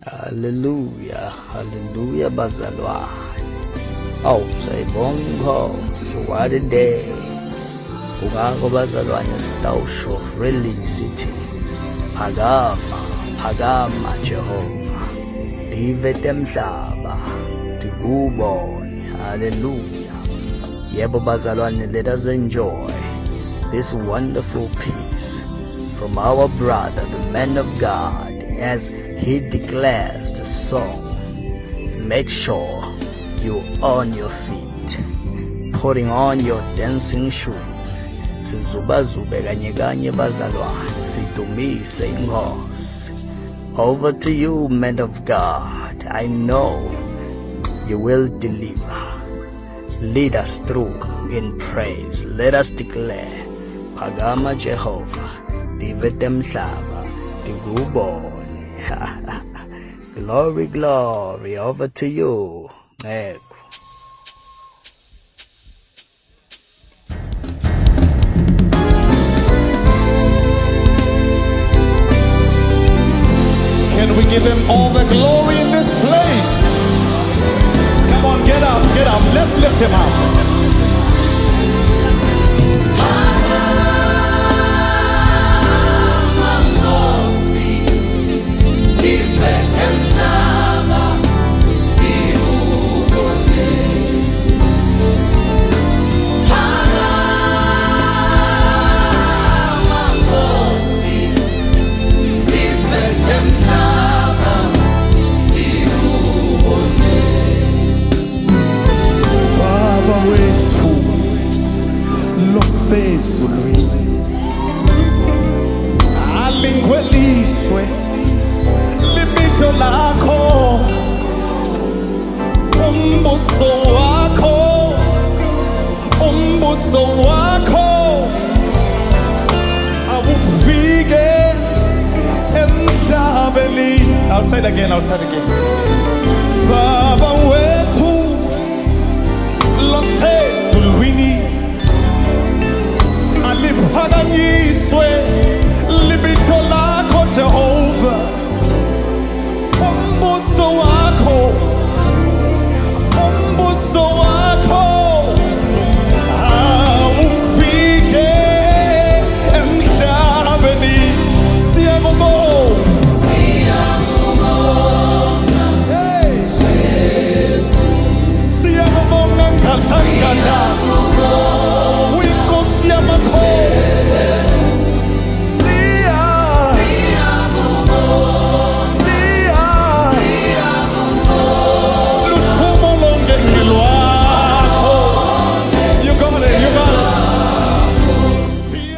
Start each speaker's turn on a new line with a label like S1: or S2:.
S1: Hallelujah, hallelujah bazalwane. Awu sayibonga inkosi, what a day. Kungako bazalwane sitawusho release ithi phakama, phakama Jehova. Tive Temhlaba Tikubone. Hallelujah. Yebo bazalwane, let us enjoy this wonderful peace from our brother, the man of God, as he declares the song. Make sure you on your feet, putting on your dancing shoes. Sizubazube kanye kanye bazalwane, sidumise inkosi. Over to you, man of God. I know you will deliver. Lead us through in praise. Let us declare, Phakama Jehovah, Tive Temhlaba Tikubone. Glory, glory. Over to you. Can
S2: we give him all the glory in this place? Come on, get up, get up. Let's lift him up. Alingweliswe limito lakho, umbuso wakho awufike emhlabeni. I'll say it again, Baba wethu losezulwini aliphakanyiswe libito lakho Jehova.